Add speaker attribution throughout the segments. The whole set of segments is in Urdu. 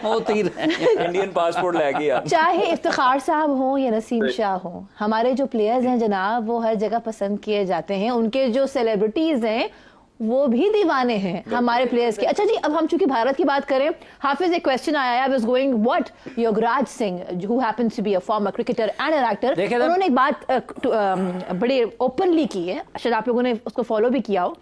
Speaker 1: ہوتی رہے.
Speaker 2: انڈین پاسپورٹ لے گیا.
Speaker 3: چاہے افتخار صاحب ہوں یا نسیم شاہ ہوں, ہمارے جو پلیئرز ہیں جناب وہ ہر جگہ پسند کیے جاتے ہیں. ان کے جو سیلیبریٹیز ہیں وہ بھی دیوانے ہیں ہمارے پلیئرز کے. اچھا جی, اب ہم چونکہ بھارت کی بات کریں, حافظ ایک کویسچن آیا ہے, I was going what یوگراج Singh who happens to be a former cricketer and an actor, انہوں نے ایک بات بڑے اوپنلی کی ہے, شاید آپ لوگوں نے اس کو فالو بھی کیا ہو.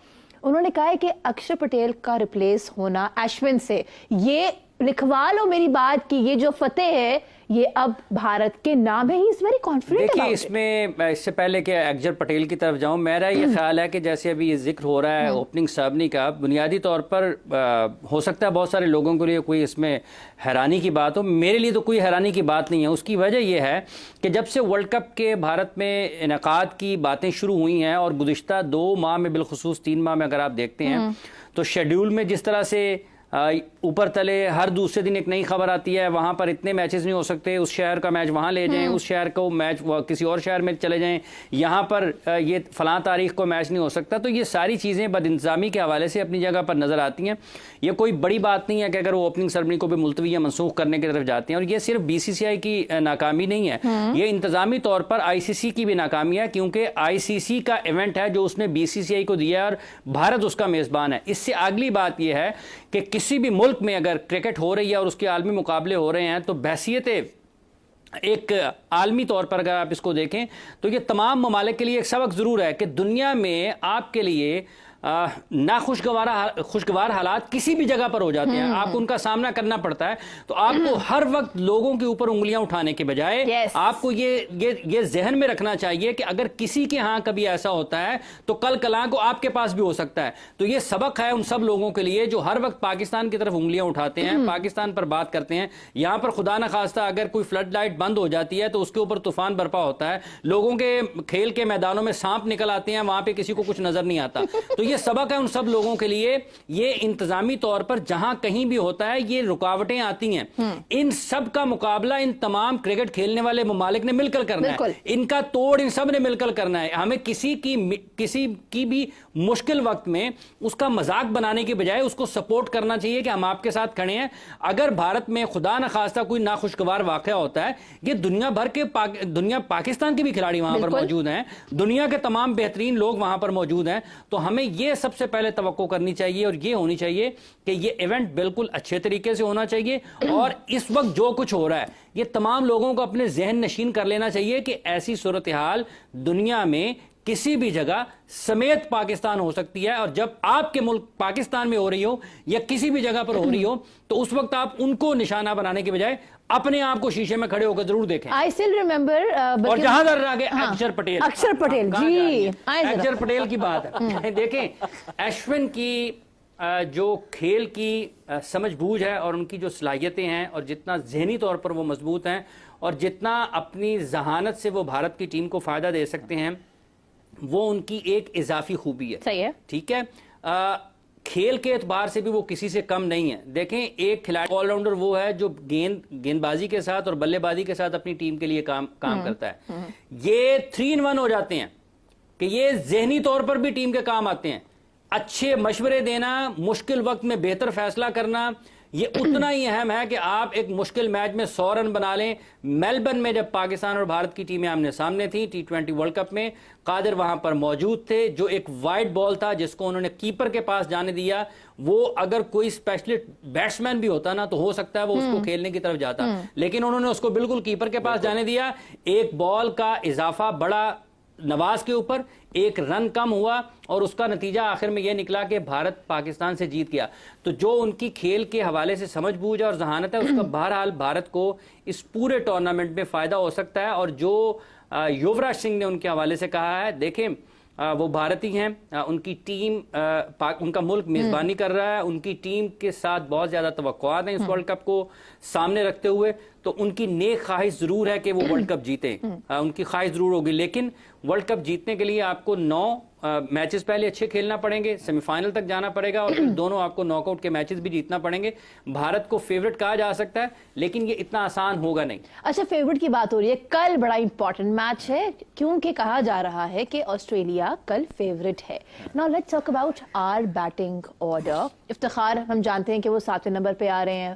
Speaker 3: انہوں نے کہا ہے کہ اکشر پٹیل کا ریپلیس ہونا اشون سے, یہ لکھوا لو میری بات کی, یہ جو فتح ہے یہ اب بھارت کے نام ہے. ہی از ویری کانفیڈنٹ.
Speaker 1: دیکھیے اس میں, اس سے پہلے کہ اکشر پٹیل کی طرف جاؤں, میرا یہ خیال ہے کہ جیسے ابھی یہ ذکر ہو رہا ہے اوپننگ سرمنی کا, بنیادی طور پر ہو سکتا ہے بہت سارے لوگوں کے لیے کوئی اس میں حیرانی کی بات ہو, میرے لیے تو کوئی حیرانی کی بات نہیں ہے. اس کی وجہ یہ ہے کہ جب سے ورلڈ کپ کے بھارت میں انعقاد کی باتیں شروع ہوئی ہیں, اور گزشتہ 2 ماہ میں بالخصوص 3 ماہ میں اگر آپ دیکھتے ہیں تو شیڈیول میں جس طرح سے اوپر تلے ہر دوسرے دن ایک نئی خبر آتی ہے, وہاں پر اتنے میچز نہیں ہو سکتے, اس شہر کا میچ وہاں لے جائیں, اس شہر کو میچ کسی اور شہر میں چلے جائیں, یہاں پر یہ فلاں تاریخ کو میچ نہیں ہو سکتا. تو یہ ساری چیزیں بد انتظامی کے حوالے سے اپنی جگہ پر نظر آتی ہیں. یہ کوئی بڑی بات نہیں ہے کہ اگر وہ اوپننگ سرمنی کو بھی ملتوی یا منسوخ کرنے کی طرف جاتے ہیں. اور یہ صرف بی سی سی آئی کی ناکامی نہیں ہے, یہ انتظامی طور پر آئی سی سی کی بھی ناکامی ہے, کیونکہ آئی سی سی کا ایونٹ ہے جو اس نے بی سی سی آئی کو دیا ہے اور بھارت اس کا میزبان ہے. اس سے اگلی بات یہ ہے کہ کسی بھی ملک میں اگر کرکٹ ہو رہی ہے اور اس کے عالمی مقابلے ہو رہے ہیں تو بحیثیت ایک عالمی طور پر اگر آپ اس کو دیکھیں تو یہ تمام ممالک کے لیے ایک سبق ضرور ہے کہ دنیا میں آپ کے لیے خوشگوار حالات کسی بھی جگہ پر ہو جاتے ہیں, آپ کو ان کا سامنا کرنا پڑتا ہے. تو آپ کو ہر وقت لوگوں کے اوپر انگلیاں اٹھانے کے بجائے آپ کو یہ ذہن میں رکھنا چاہیے کہ اگر کسی کے ہاں کبھی ایسا ہوتا ہے تو کل کلاں کو آپ کے پاس بھی ہو سکتا ہے. تو یہ سبق ہے ان سب لوگوں کے لیے جو ہر وقت پاکستان کی طرف انگلیاں اٹھاتے ہیں, پاکستان پر بات کرتے ہیں. یہاں پر خدا نخواستہ اگر کوئی فلڈ لائٹ بند ہو جاتی ہے تو اس کے اوپر طوفان برپا ہوتا ہے, لوگوں کے کھیل کے میدانوں میں سانپ نکل آتے ہیں, وہاں پہ کسی کو کچھ نظر نہیں آتا. تو یہ سبق ہے ان سب لوگوں کے لیے. یہ انتظامی طور پر جہاں کہیں بھی ہوتا ہے یہ رکاوٹیں آتی ہیں, ان سب کا مقابلہ ان تمام کرکٹ کھیلنے والے ممالک نے مل کر کرنا ہے, ان کا توڑ ان سب نے مل کر کرنا ہے. ہمیں کسی کی بھی مشکل وقت میں اس کا مذاق بنانے کے بجائے اس کو سپورٹ کرنا چاہیے کہ ہم آپ کے ساتھ کھڑے ہیں. اگر بھارت میں خدا نخواستہ کوئی ناخوشگوار واقعہ ہوتا ہے, یہ دنیا بھر کے پاکستان کے بھی کھلاڑی وہاں پر موجود ہیں, دنیا کے تمام بہترین لوگ وہاں پر موجود ہیں. تو ہمیں یہ سب سے پہلے توقع کرنی چاہیے اور یہ ہونی چاہیے کہ یہ ایونٹ بالکل اچھے طریقے سے ہونا چاہیے. اور اس وقت جو کچھ ہو رہا ہے یہ تمام لوگوں کو اپنے ذہن نشین کر لینا چاہیے کہ ایسی صورتحال دنیا میں کسی بھی جگہ سمیت پاکستان ہو سکتی ہے. اور جب آپ کے ملک پاکستان میں ہو رہی ہو یا کسی بھی جگہ پر ہو رہی ہو تو اس وقت آپ ان کو نشانہ بنانے کے بجائے اپنے آپ کو شیشے میں کھڑے ہو کر ضرور دیکھیں.
Speaker 3: I still remember
Speaker 1: اور جہاں در آگے اکشر پٹیل,
Speaker 3: جی
Speaker 1: اکشر پٹیل کی بات ہے. دیکھیں اشون کی جو کھیل کی سمجھ بوجھ ہے اور ان کی جو صلاحیتیں ہیں, اور جتنا ذہنی طور پر وہ مضبوط ہیں, اور جتنا اپنی ذہانت سے وہ بھارت کی ٹیم کو فائدہ دے سکتے ہیں, وہ ان کی ایک اضافی خوبی ہے.
Speaker 3: صحیح ہے,
Speaker 1: ٹھیک ہے. کھیل کے اعتبار سے بھی وہ کسی سے کم نہیں ہے. دیکھیں ایک کھلاڑی آل راؤنڈر وہ ہے جو گیند بازی کے ساتھ اور بلے بازی کے ساتھ اپنی ٹیم کے لیے کام کرتا ہے. یہ 3 in 1 ہو جاتے ہیں کہ یہ ذہنی طور پر بھی ٹیم کے کام آتے ہیں. اچھے مشورے دینا, مشکل وقت میں بہتر فیصلہ کرنا, یہ اتنا ہی اہم ہے کہ آپ ایک مشکل میچ میں 100 رن بنا لیں. میلبرن میں جب پاکستان اور بھارت کی ٹیمیں آمنے سامنے تھیں T20 ورلڈ کپ میں, قادر وہاں پر موجود تھے, جو ایک وائڈ بال تھا جس کو انہوں نے کیپر کے پاس جانے دیا. وہ اگر کوئی اسپیشلسٹ بیٹسمین بھی ہوتا نا تو ہو سکتا ہے وہ اس کو کھیلنے کی طرف جاتا, لیکن انہوں نے اس کو بالکل کیپر کے پاس جانے دیا. ایک بال کا اضافہ بڑا نواز کے اوپر, 1 رن کم ہوا, اور اس کا نتیجہ آخر میں یہ نکلا کہ بھارت پاکستان سے جیت گیا. تو جو ان کی کھیل کے حوالے سے سمجھ بوجھ اور ذہانت ہے, اس کا بہرحال بھارت کو اس پورے ٹورنامنٹ میں فائدہ ہو سکتا ہے. اور جو یووراج سنگھ نے ان کے حوالے سے کہا ہے, دیکھیں وہ بھارتی ہیں, ان کی ٹیم, ان کا ملک میزبانی کر رہا ہے, ان کی ٹیم کے ساتھ بہت زیادہ توقعات ہیں اس ورلڈ کپ کو سامنے رکھتے ہوئے. تو ان کی نیک خواہش ضرور ہے کہ وہ ورلڈ کپ جیتیں, ان کی خواہش ضرور ہوگی, لیکن ورلڈ کپ جیتنے کے لیے آپ کو 9 میچز پہلے اچھے کھیلنا پڑیں گے, سیمی فائنل تک جانا پڑے گا, اور پھر دونوں آپ کو ناک آؤٹ کے میچز بھی جیتنا پڑیں گے. بھارت کو فیورٹ کہا جا سکتا ہے لیکن یہ اتنا آسان ہوگا نہیں.
Speaker 3: اچھا فیورٹ کی بات ہو رہی ہے, کل بڑا امپورٹنٹ میچ ہے کیونکہ کہا جا رہا ہے کہ آسٹریلیا کل فیورٹ ہے. Now let's talk about our batting order. Iftikhar ہم جانتے ہیں کہ وہ 7ویں نمبر پہ آ رہے ہیں,